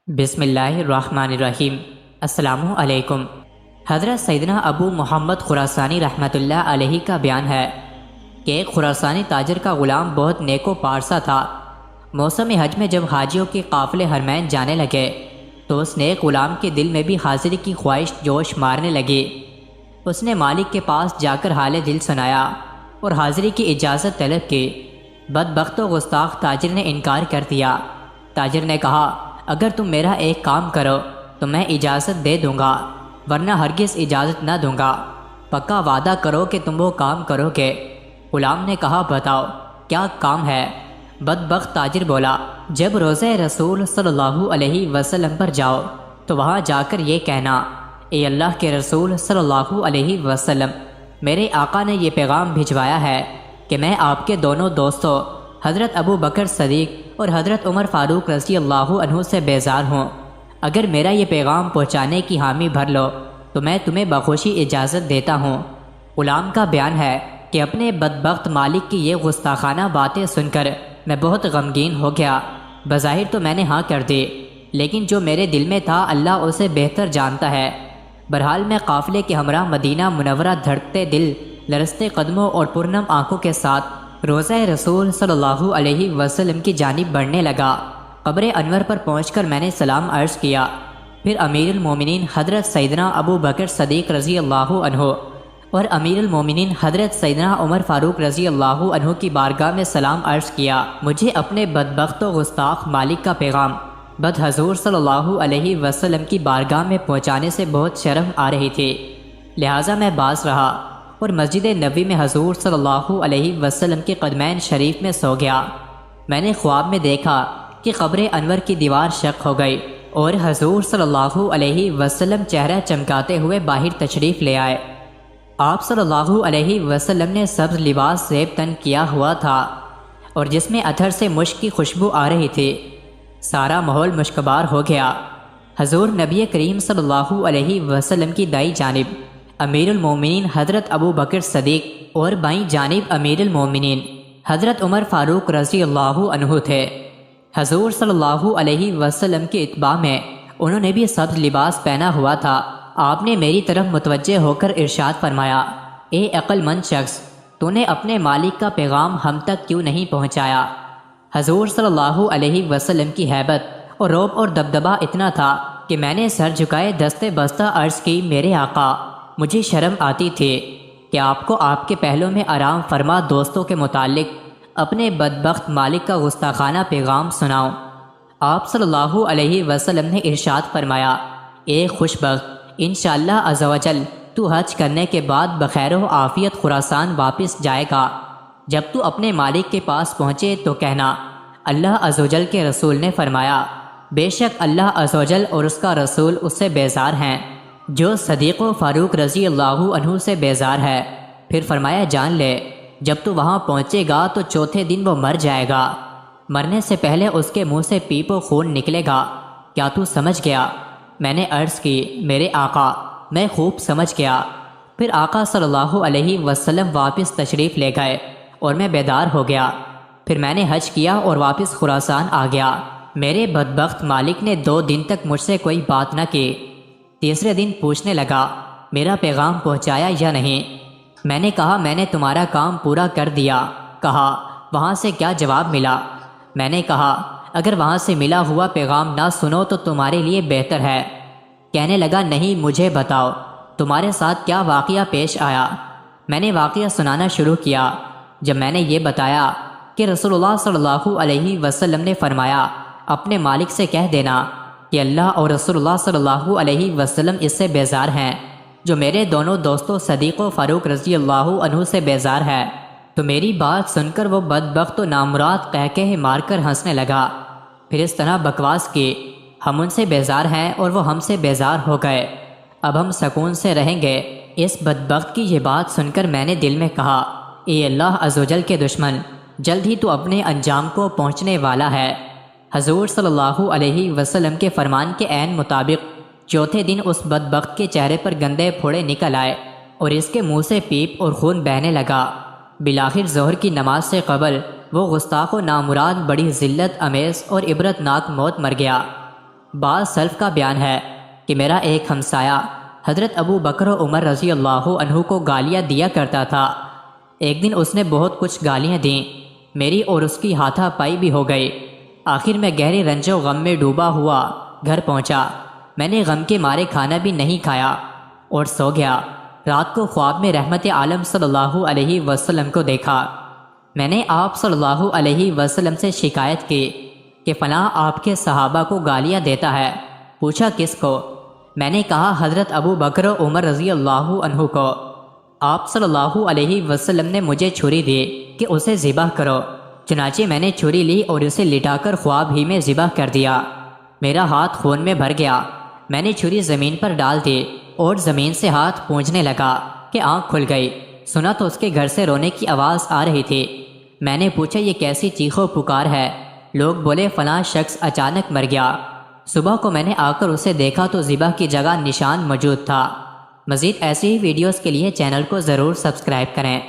بسم اللہ الرحمن الرحیم۔ السلام علیکم۔ حضرت سیدنا ابو محمد خراسانی رحمۃ اللہ علیہ کا بیان ہے کہ ایک خراسانی تاجر کا غلام بہت نیک و پارسا تھا۔ موسم حج میں جب حاجیوں کے قافلے حرمین جانے لگے تو اس نیک غلام کے دل میں بھی حاضری کی خواہش جوش مارنے لگی۔ اس نے مالک کے پاس جا کر حال دل سنایا اور حاضری کی اجازت طلب کی۔ بدبخت و گستاخ تاجر نے انکار کر دیا۔ تاجر نے کہا، اگر تم میرا ایک کام کرو تو میں اجازت دے دوں گا، ورنہ ہرگز اجازت نہ دوں گا۔ پکا وعدہ کرو کہ تم وہ کام کرو گے۔ غلام نے کہا، بتاؤ کیا کام ہے؟ بدبخت تاجر بولا، جب روضہ رسول صلی اللہ علیہ وسلم پر جاؤ تو وہاں جا کر یہ کہنا، اے اللہ کے رسول صلی اللہ علیہ وسلم، میرے آقا نے یہ پیغام بھجوایا ہے کہ میں آپ کے دونوں دوستوں حضرت ابو بکر صدیق اور حضرت عمر فاروق رضی اللہ عنہ سے بیزار ہوں۔ اگر میرا یہ پیغام پہنچانے کی حامی بھر لو تو میں تمہیں بخوشی اجازت دیتا ہوں۔ غلام کا بیان ہے کہ اپنے بدبخت مالک کی یہ گستاخانہ باتیں سن کر میں بہت غمگین ہو گیا۔ بظاہر تو میں نے ہاں کر دی، لیکن جو میرے دل میں تھا اللہ اسے بہتر جانتا ہے۔ بہرحال میں قافلے کے ہمراہ مدینہ منورہ دھڑکتے دل، لرزتے قدموں اور پرنم آنکھوں کے ساتھ روضہ رسول صلی اللہ علیہ وسلم کی جانب بڑھنے لگا۔ قبر انور پر پہنچ کر میں نے سلام عرض کیا، پھر امیر المومنین حضرت سیدنا ابو بکر صدیق رضی اللہ عنہ اور امیر المومنین حضرت سیدنا عمر فاروق رضی اللہ عنہ کی بارگاہ میں سلام عرض کیا۔ مجھے اپنے بدبخت و گستاخ مالک کا پیغام حضور صلی اللہ علیہ وسلم کی بارگاہ میں پہنچانے سے بہت شرم آ رہی تھی، لہٰذا میں باز رہا اور مسجد نبوی میں حضور صلی اللہ علیہ وسلم کے قدمین شریف میں سو گیا۔ میں نے خواب میں دیکھا کہ قبر انور کی دیوار شق ہو گئی اور حضور صلی اللہ علیہ وسلم چہرہ چمکاتے ہوئے باہر تشریف لے آئے۔ آپ صلی اللہ علیہ وسلم نے سبز لباس زیب تن کیا ہوا تھا اور جس میں عطر سے مشک کی خوشبو آ رہی تھی۔ سارا ماحول مشکبار ہو گیا۔ حضور نبی کریم صلی اللہ علیہ وسلم کی دائیں جانب امیر المومنین حضرت ابو بکر صدیق اور بائیں جانب امیر المومنین حضرت عمر فاروق رضی اللہ عنہ تھے۔ حضور صلی اللہ علیہ وسلم کے اتباع میں انہوں نے بھی سبز لباس پہنا ہوا تھا۔ آپ نے میری طرف متوجہ ہو کر ارشاد فرمایا، اے عقل مند شخص، تو نے اپنے مالک کا پیغام ہم تک کیوں نہیں پہنچایا؟ حضور صلی اللہ علیہ وسلم کی ہیبت اور رعب اور دبدبہ اتنا تھا کہ میں نے سر جھکائے دستے بستہ عرض کی، میرے آقا، مجھے شرم آتی تھی کہ آپ کو آپ کے پہلو میں آرام فرما دوستوں کے متعلق اپنے بدبخت مالک کا گستاخانہ پیغام سناؤں۔ آپ صلی اللہ علیہ وسلم نے ارشاد فرمایا، اے خوش بخت، انشاءاللہ عز و جل تو حج کرنے کے بعد بخیر و عافیت خراسان واپس جائے گا۔ جب تو اپنے مالک کے پاس پہنچے تو کہنا، اللہ عز و جل کے رسول نے فرمایا، بے شک اللہ عز و جل اور اس کا رسول اس سے بیزار ہیں جو صدیق و فاروق رضی اللہ عنہ سے بیزار ہے۔ پھر فرمایا، جان لے جب تو وہاں پہنچے گا تو چوتھے دن وہ مر جائے گا، مرنے سے پہلے اس کے منہ سے پیپ و خون نکلے گا۔ کیا تو سمجھ گیا؟ میں نے عرض کی، میرے آقا، میں خوب سمجھ گیا۔ پھر آقا صلی اللہ علیہ وسلم واپس تشریف لے گئے اور میں بیدار ہو گیا۔ پھر میں نے حج کیا اور واپس خراسان آ گیا۔ میرے بدبخت مالک نے 2 دن تک مجھ سے کوئی بات نہ کی۔ تیسرے دن پوچھنے لگا، میرا پیغام پہنچایا یا نہیں؟ میں نے کہا، میں نے تمہارا کام پورا کر دیا۔ کہا، وہاں سے کیا جواب ملا؟ میں نے کہا، اگر وہاں سے ملا ہوا پیغام نہ سنو تو تمہارے لیے بہتر ہے۔ کہنے لگا، نہیں، مجھے بتاؤ تمہارے ساتھ کیا واقعہ پیش آیا۔ میں نے واقعہ سنانا شروع کیا۔ جب میں نے یہ بتایا کہ رسول اللہ صلی اللہ علیہ وسلم نے فرمایا، اپنے مالک سے کہہ دینا کہ اللہ اور رسول اللہ صلی اللہ علیہ وسلم اس سے بیزار ہیں جو میرے دونوں دوستوں صدیق و فاروق رضی اللہ عنہ سے بیزار ہے، تو میری بات سن کر وہ بدبخت و نامراد قہقہے مار کر ہنسنے لگا۔ پھر اس طرح بکواس کی، ہم ان سے بیزار ہیں اور وہ ہم سے بیزار ہو گئے، اب ہم سکون سے رہیں گے۔ اس بدبخت کی یہ بات سن کر میں نے دل میں کہا، اے اللہ عز و جل کے دشمن، جلد ہی تو اپنے انجام کو پہنچنے والا ہے۔ حضور صلی اللہ علیہ وسلم کے فرمان کے عین مطابق چوتھے دن اس بدبخت کے چہرے پر گندے پھوڑے نکل آئے اور اس کے منہ سے پیپ اور خون بہنے لگا۔ بالآخر ظہر کی نماز سے قبل وہ گستاخ و نامراد بڑی ذلت امیز اور عبرت ناک موت مر گیا۔ بعض سلف کا بیان ہے کہ میرا ایک ہمسایہ حضرت ابو بکر و عمر رضی اللہ عنہ کو گالیاں دیا کرتا تھا۔ ایک دن اس نے بہت کچھ گالیاں دیں، میری اور اس کی ہاتھا پائی بھی ہو گئی۔ آخر میں گہرے رنج و غم میں ڈوبا ہوا گھر پہنچا۔ میں نے غم کے مارے کھانا بھی نہیں کھایا اور سو گیا۔ رات کو خواب میں رحمت عالم صلی اللہ علیہ وسلم کو دیکھا۔ میں نے آپ صلی اللہ علیہ وسلم سے شکایت کی کہ فلاں آپ کے صحابہ کو گالیاں دیتا ہے۔ پوچھا کس کو؟ میں نے کہا حضرت ابو بکر و عمر رضی اللہ عنہ کو۔ آپ صلی اللہ علیہ وسلم نے مجھے چھری دی کہ اسے ذبح کرو۔ چنانچہ میں نے چھری لی اور اسے لٹا کر خواب ہی میں ذبح کر دیا۔ میرا ہاتھ خون میں بھر گیا۔ میں نے چھری زمین پر ڈال دی اور زمین سے ہاتھ پونجھنے لگا کہ آنکھ کھل گئی۔ سنا تو اس کے گھر سے رونے کی آواز آ رہی تھی۔ میں نے پوچھا یہ کیسی چیخ و پکار ہے؟ لوگ بولے فلاں شخص اچانک مر گیا۔ صبح کو میں نے آ کر اسے دیکھا تو ذبح کی جگہ نشان موجود تھا۔ مزید ایسی ہی ویڈیوز کے لیے چینل کو ضرور سبسکرائب کریں۔